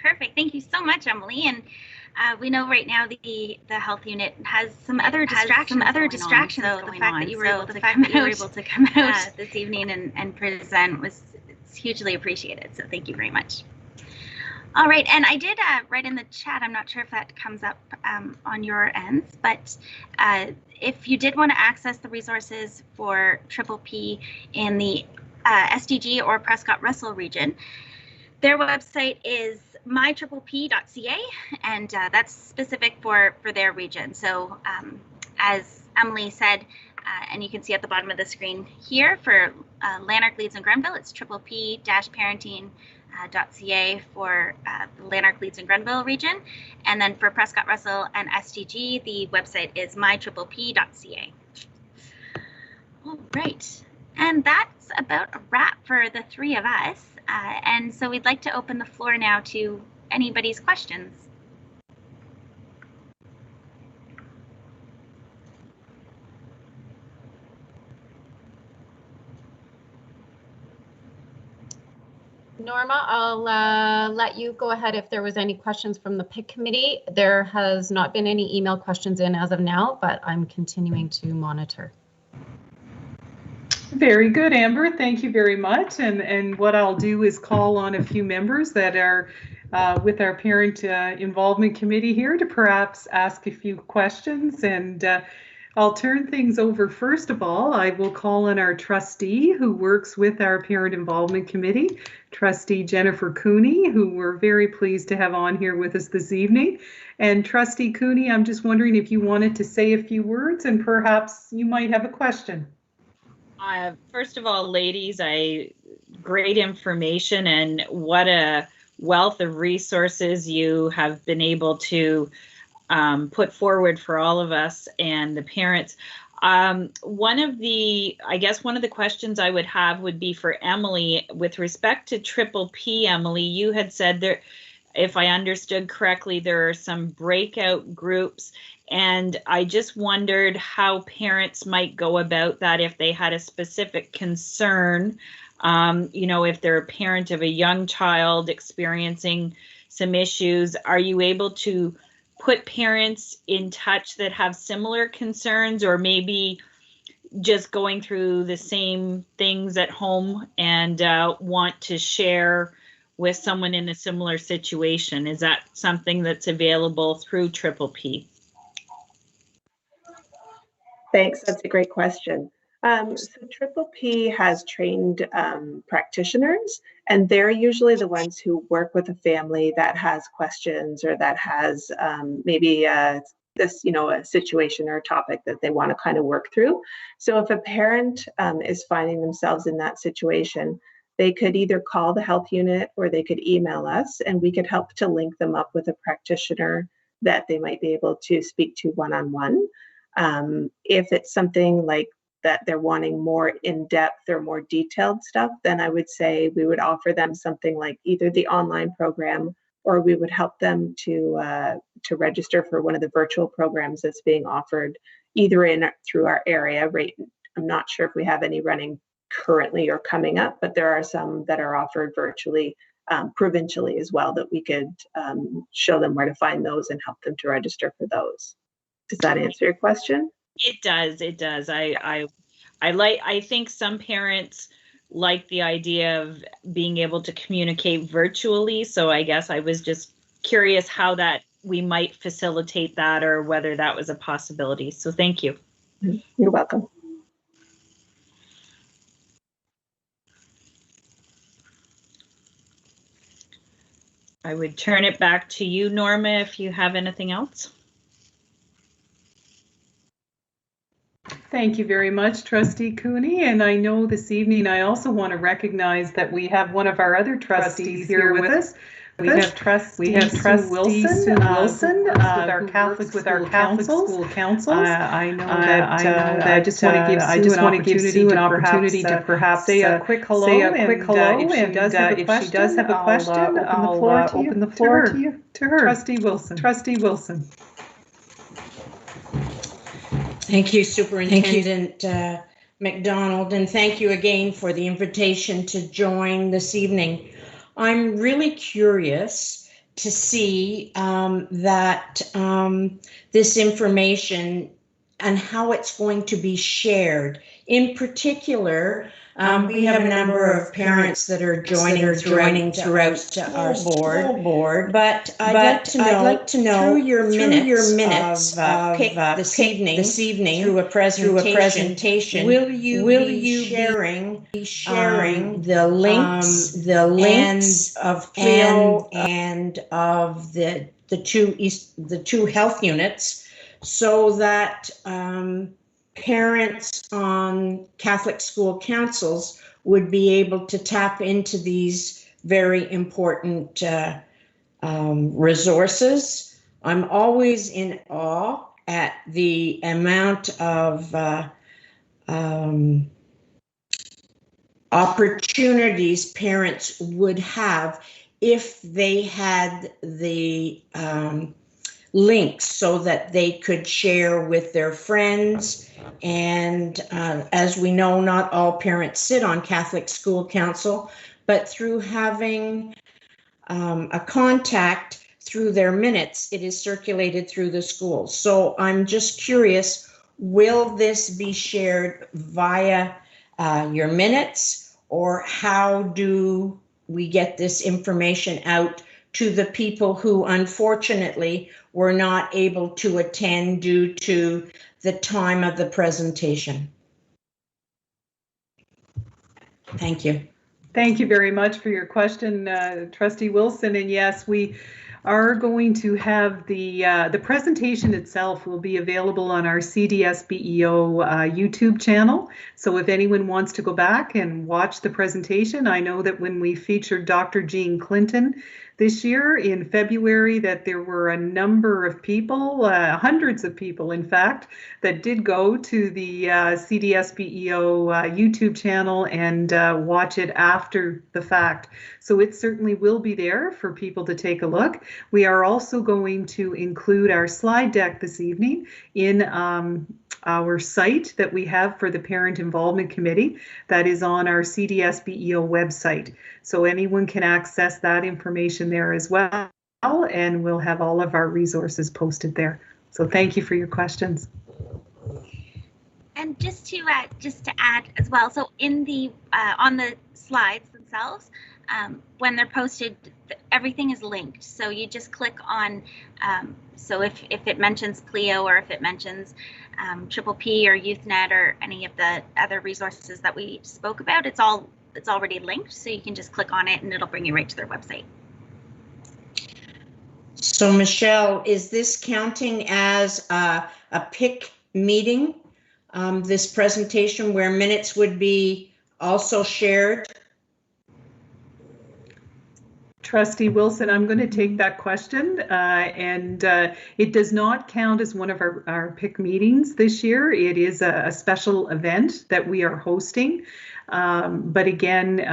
[SPEAKER 2] Perfect. Thank you so much, Emily. And we know right now the Health Unit has some other distractions. So the fact that you were able to come out this evening and present was hugely appreciated. So thank you very much. All right, and I did write in the chat. I'm not sure if that comes up on your ends, but if you did want to access the resources for Triple P in the SDG or Prescott-Russell region, their website is mytripplepc.ca, and that's specific for their region. So as Emily said, and you can see at the bottom of the screen here for Lanark, Leeds, and Grenville, it's triple-p-parenting.ca for the Lanark, Leeds, and Grenville region. And then for Prescott, Russell, and SDG, the website is mytripplepc.ca. All right, and that's about a wrap for the three of us. And so we'd like to open the floor now to anybody's questions.
[SPEAKER 5] Norma, I'll let you go ahead if there was any questions from the PIC committee. There has not been any email questions in as of now, but I'm continuing to monitor.
[SPEAKER 1] Very good, Amber. Thank you very much. And what I'll do is call on a few members that are with our parent involvement committee here to perhaps ask a few questions. And I'll turn things over. First of all, I will call on our trustee who works with our parent involvement committee, Trustee Jennifer Cooney, who we're very pleased to have on here with us this evening. And Trustee Cooney, I'm just wondering if you wanted to say a few words and perhaps you might have a question.
[SPEAKER 6] First of all, ladies, great information, and what a wealth of resources you have been able to put forward for all of us and the parents. One of the questions I would have would be for Emily with respect to Triple P. Emily, you had said there, if I understood correctly, there are some breakout groups. And I just wondered how parents might go about that if they had a specific concern If they're a parent of a young child experiencing some issues, are you able to put parents in touch that have similar concerns, or maybe just going through the same things at home and want to share with someone in a similar situation? Is that something that's available through Triple P?
[SPEAKER 4] Thanks, that's a great question. So Triple P has trained practitioners, and they're usually the ones who work with a family that has questions or that has maybe a situation or a topic that they want to kind of work through. So if a parent is finding themselves in that situation, they could either call the health unit or they could email us, and we could help to link them up with a practitioner that they might be able to speak to one-on-one. If it's something like that they're wanting more in-depth or more detailed stuff, then I would say we would offer them something like either the online program, or we would help them to register for one of the virtual programs that's being offered either through our area. Right, I'm not sure if we have any running currently or coming up, but there are some that are offered virtually, provincially as well, that we could show them where to find those and help them to register for those. Does that answer your question?
[SPEAKER 6] It does. It does. I think some parents like the idea of being able to communicate virtually. So I guess I was just curious how that we might facilitate that, or whether that was a possibility. So thank you.
[SPEAKER 4] You're welcome.
[SPEAKER 6] I would turn it back to you, Norma, if you have anything else.
[SPEAKER 1] Thank you very much, Trustee Cooney. And I know this evening I also want to recognize that we have one of our other trustees here with us. We have Trustee Wilson with our Catholic School Councils. I know that I just want to give Sue an opportunity to perhaps say a quick hello. If she does have a question, I'll open the floor to her. Trustee Wilson.
[SPEAKER 7] Thank you, Superintendent McDonald, and thank you again for the invitation to join this evening. I'm really curious to see that this information and how it's going to be shared. In particular, we have a number of parents that are joining throughout our school board, but I'd like to know through your minutes of this evening through a presentation, will you be sharing the links of Pleo and of the two health units, so that parents on Catholic school councils would be able to tap into these very important resources. I'm always in awe at the amount of opportunities parents would have if they had the links so that they could share with their friends. And as we know, not all parents sit on Catholic School Council, but through having a contact through their minutes, it is circulated through the schools. So I'm just curious, will this be shared via your minutes, or how do we get this information out to the people who unfortunately were not able to attend due to the time of the presentation? Thank you.
[SPEAKER 1] Thank you very much for your question, Trustee Wilson. And yes, we are going to have the presentation itself will be available on our CDSBEO YouTube channel. So if anyone wants to go back and watch the presentation, I know that when we featured Dr. Jean Clinton this year in February, that there were a number of people, hundreds of people in fact, that did go to the CDSBEO YouTube channel and watch it after the fact. So it certainly will be there for people to take a look. We are also going to include our slide deck this evening in our site that we have for the Parent Involvement Committee that is on our CDSBEO website. So anyone can access that information there as well, and we'll have all of our resources posted there. So thank you for your questions.
[SPEAKER 2] And just to add as well, so in the on the slides themselves, when they're posted, everything is linked. So you just click on, so if it mentions Pleo or if it mentions Triple P or YouthNet or any of the other resources that we spoke about, it's already linked. So you can just click on it and it'll bring you right to their website.
[SPEAKER 7] So Michelle, is this counting as a PIC meeting, this presentation where minutes would be also shared?
[SPEAKER 1] Trustee Wilson, I'm going to take that question, and it does not count as one of our PIC meetings this year. It is a special event that we are hosting. But again,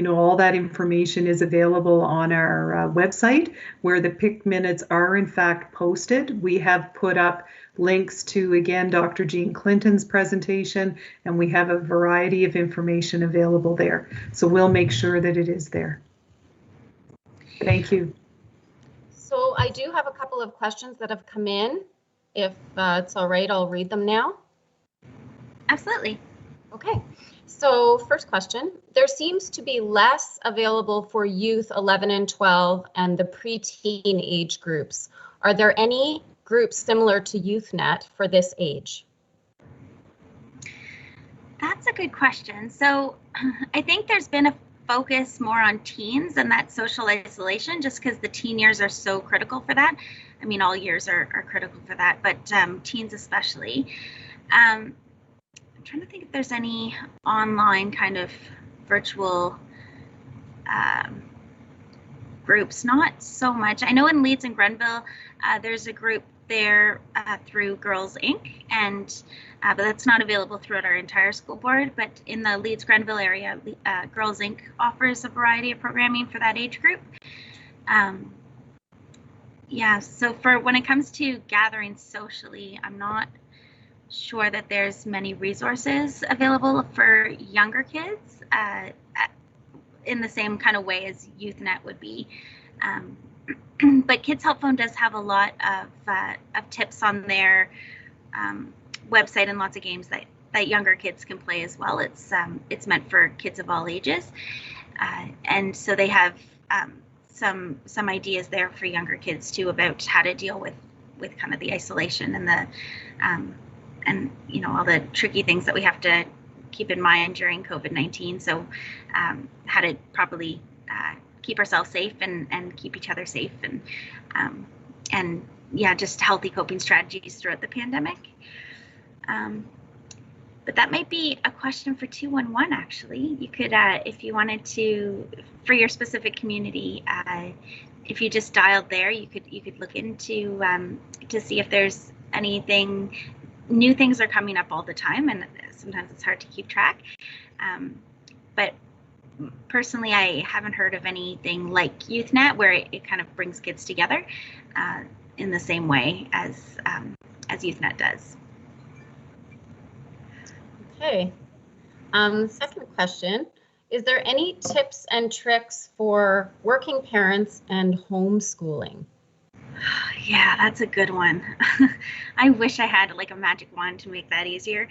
[SPEAKER 1] all that information is available on our website where the PIC minutes are in fact posted. We have put up links to, again, Dr. Jean Clinton's presentation, and we have a variety of information available there. So we'll make sure that it is there. Thank you.
[SPEAKER 5] So I do have a couple of questions that have come in. If it's all right, I'll read them now.
[SPEAKER 2] Absolutely.
[SPEAKER 5] Okay. So first question, there seems to be less available for youth 11 and 12 and the preteen age groups. Are there any groups similar to YouthNet for this age?
[SPEAKER 2] That's a good question. So I think there's been a focus more on teens and that social isolation, just because the teen years are so critical for that. I mean, all years are critical for that, but teens especially. I'm trying to think if there's any online kind of virtual groups. Not so much. I know in Leeds and Grenville, there's a group there through Girls Inc. and but that's not available throughout our entire school board. But in the Leeds Grenville area, Girls Inc. offers a variety of programming for that age group. Yeah, so for when it comes to gathering socially, I'm not sure that there's many resources available for younger kids in the same kind of way as YouthNet would be. But Kids Help Phone does have a lot of tips on their website and lots of games that younger kids can play as well. It's meant for kids of all ages, and so they have some ideas there for younger kids too about how to deal with kind of the isolation and the and all the tricky things that we have to keep in mind during COVID-19. So how to properly keep ourselves safe and keep each other safe and yeah, just healthy coping strategies throughout the pandemic. But that might be a question for 211 actually. You could, if you wanted to, for your specific community, if you just dialed there, you could look into to see if there's anything. New things are coming up all the time, and sometimes it's hard to keep track. But personally, I haven't heard of anything like YouthNet where it kind of brings kids together in the same way as YouthNet does.
[SPEAKER 5] Okay. Second question, is there any tips and tricks for working parents and homeschooling?
[SPEAKER 2] Yeah, that's a good one. I wish I had like a magic wand to make that easier.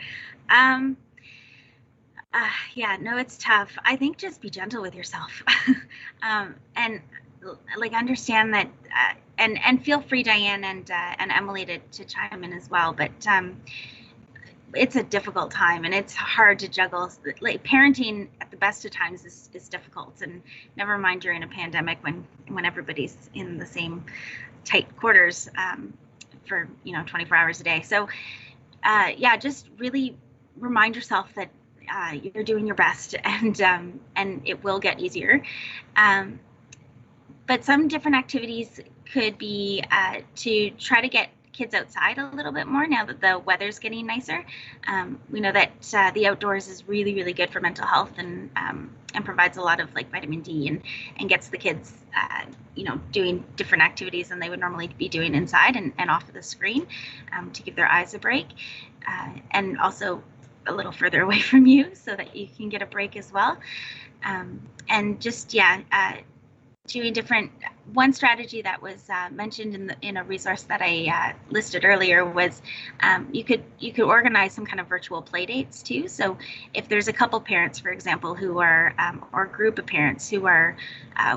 [SPEAKER 2] Yeah, no, it's tough. I think just be gentle with yourself and like understand that and feel free, Diane and Emily, to chime in as well. But it's a difficult time and it's hard to juggle. Like parenting at the best of times is difficult, and never mind during a pandemic when everybody's in the same tight quarters for 24 hours a day. So yeah, just really remind yourself that you're doing your best, and it will get easier. But some different activities could be to try to get kids outside a little bit more now that the weather's getting nicer. We know that the outdoors is really, really good for mental health and provides a lot of like vitamin D and gets the kids, doing different activities than they would normally be doing inside and off of the screen to give their eyes a break. and also a little further away from you so that you can get a break as well. And just, doing different, one strategy that was mentioned in a resource that I listed earlier was you could organize some kind of virtual play dates too. So if there's a couple parents, for example, who are, or a group of parents who are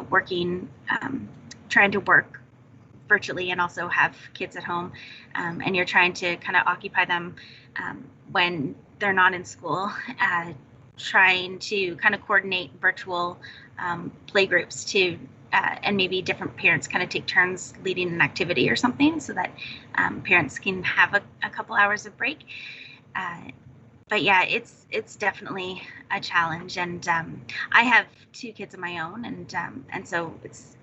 [SPEAKER 2] working, trying to work virtually and also have kids at home, and you're trying to kind of occupy them when they're not in school, trying to kind of coordinate virtual play groups to, and maybe different parents kind of take turns leading an activity or something so that parents can have a couple hours of break. But yeah, it's definitely a challenge, and I have 2 kids of my own, and so it's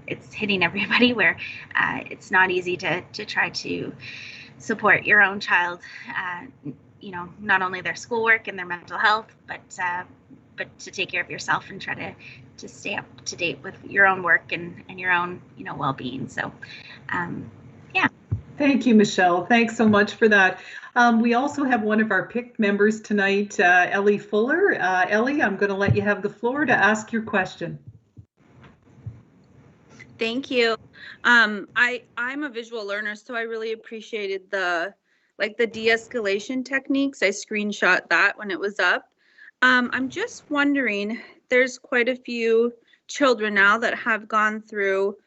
[SPEAKER 2] it's hitting everybody where it's not easy to try to support your own child, not only their schoolwork and their mental health, but to take care of yourself and try to stay up to date with your own work and your own well-being. So yeah.
[SPEAKER 1] Thank you, Michelle. Thanks so much for that. We also have one of our picked members tonight, Ellie Fuller. Ellie, I'm going to let you have the floor to ask your question.
[SPEAKER 8] Thank you. I'm a visual learner, so I really appreciated the de-escalation techniques. I screenshot that when it was up. I'm just wondering, there's quite a few children now that have gone through,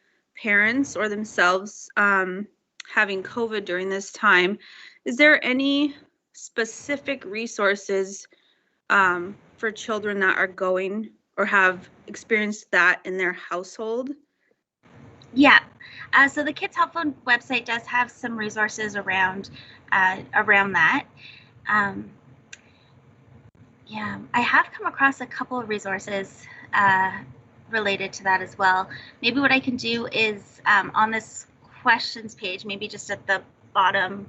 [SPEAKER 8] parents or themselves having COVID during this time. Is there any specific resources for children that are going or have experienced that in their household?
[SPEAKER 2] Yeah, so the Kids Help Phone website does have some resources around that. Yeah, I have come across a couple of resources related to that as well. Maybe what I can do is on this questions page, maybe just at the bottom,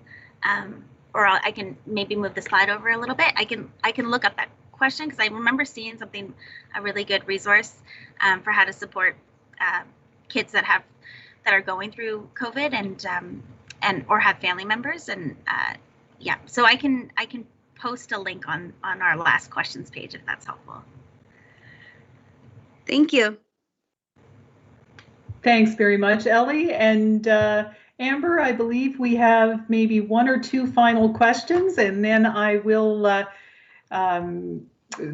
[SPEAKER 2] or I can maybe move the slide over a little bit. I can look up that question because I remember seeing something, a really good resource for how to support kids that are going through COVID and or have family members, and yeah, so I can post a link on our last questions page if that's helpful.
[SPEAKER 8] Thank you.
[SPEAKER 1] Thanks very much, Ellie. And Amber, I believe we have maybe 1 or 2 final questions, and then I will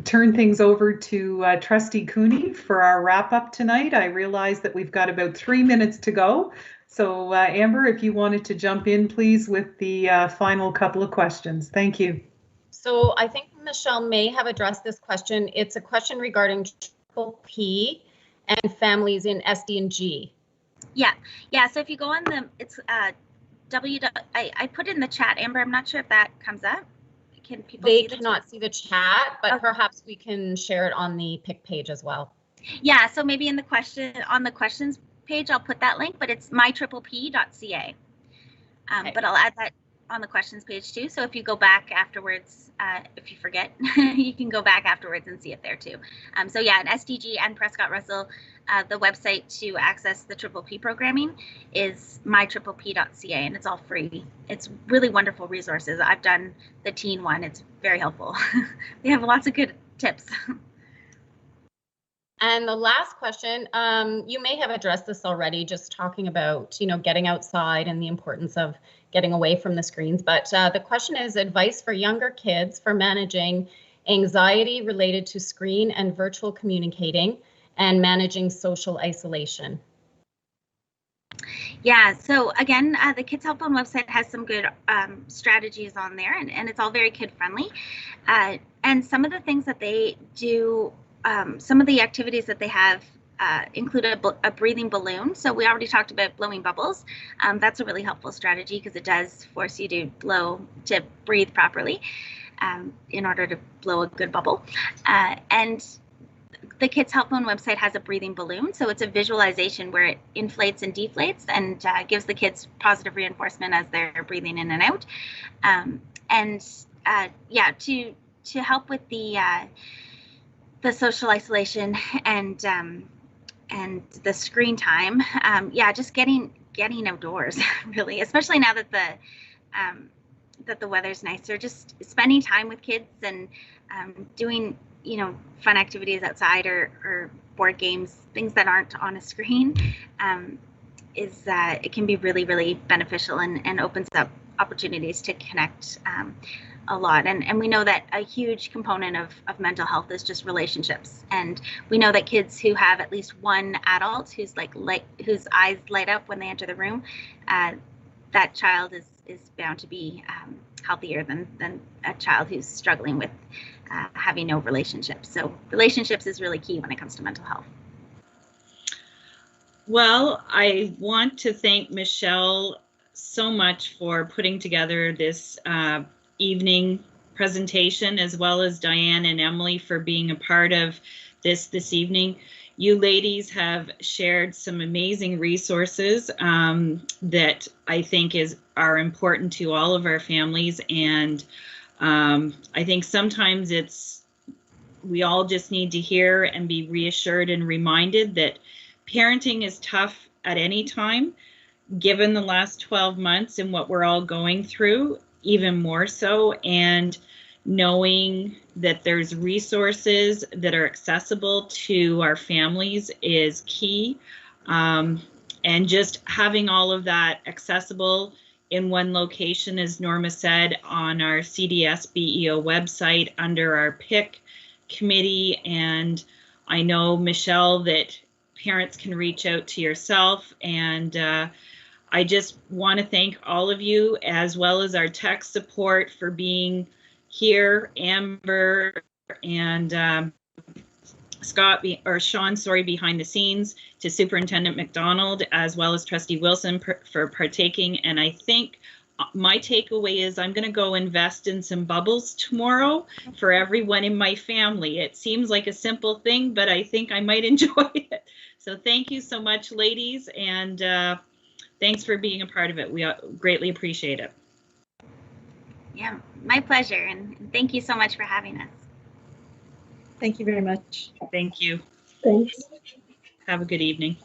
[SPEAKER 1] turn things over to Trustee Cooney for our wrap up tonight. I realize that we've got about 3 minutes to go. So Amber, if you wanted to jump in, please, with the final couple of questions. Thank you.
[SPEAKER 5] So I think Michelle may have addressed this question. It's a question regarding P and families in SD and G.
[SPEAKER 2] Yeah. So if you go on it's I put it in the chat, Amber. I'm not sure if that comes up. Can people
[SPEAKER 5] They
[SPEAKER 2] see the
[SPEAKER 5] cannot see the chat, but perhaps we can share it on the pick page as well.
[SPEAKER 2] Yeah, so maybe on the questions page, I'll put that link, but it's mytrippleP.ca. Okay. But I'll add that on the questions page too. So if you go back afterwards, if you forget, you can go back afterwards and see it there too. So yeah, and SDG and Prescott Russell, the website to access the Triple P programming is mytrippleP.ca, and it's all free. It's really wonderful resources. I've done the teen one. It's very helpful. They have lots of good tips.
[SPEAKER 5] And the last question, you may have addressed this already, just talking about, getting outside and the importance of getting away from the screens. But the question is advice for younger kids for managing anxiety related to screen and virtual communicating and managing social isolation.
[SPEAKER 2] Yeah, so again, the Kids Help Phone website has some good strategies on there, and it's all very kid friendly. And some of the things that they do, some of the activities that they have include a breathing balloon. So we already talked about blowing bubbles. That's a really helpful strategy because it does force you to breathe properly in order to blow a good bubble. And the Kids Help Phone website has a breathing balloon. So it's a visualization where it inflates and deflates and gives the kids positive reinforcement as they're breathing in and out. Yeah, to help with the social isolation and the screen time, yeah, just getting outdoors really, especially now that that the weather's nicer, just spending time with kids and doing, fun activities outside or board games, things that aren't on a screen, is that it can be really, really beneficial and opens up opportunities to connect a lot. And we know that a huge component of mental health is just relationships. And we know that kids who have at least one adult who's whose eyes light up when they enter the room, that child is bound to be healthier than a child who's struggling with having no relationships. So relationships is really key when it comes to mental health.
[SPEAKER 6] Well, I want to thank Michelle so much for putting together this evening presentation, as well as Diane and Emily for being a part of this evening. You ladies have shared some amazing resources that I think are important to all of our families, and I think sometimes we all just need to hear and be reassured and reminded that parenting is tough at any time, given the last 12 months and what we're all going through, even more so, and knowing that there's resources that are accessible to our families is key. And just having all of that accessible in one location, as Norma said, on our CDS BEO website under our PIC committee. And I know, Michelle, that parents can reach out to yourself, and I just want to thank all of you, as well as our tech support, for being here, Amber and Sean, behind the scenes, to Superintendent McDonald, as well as Trustee Wilson for partaking. And I think my takeaway is I'm going to go invest in some bubbles tomorrow for everyone in my family. It seems like a simple thing, but I think I might enjoy it. So thank you so much, ladies, and thanks for being a part of it. We greatly appreciate it.
[SPEAKER 2] Yeah, my pleasure. And thank you so much for having us.
[SPEAKER 3] Thank you very much.
[SPEAKER 6] Thank you.
[SPEAKER 4] Thanks.
[SPEAKER 6] Have a good evening.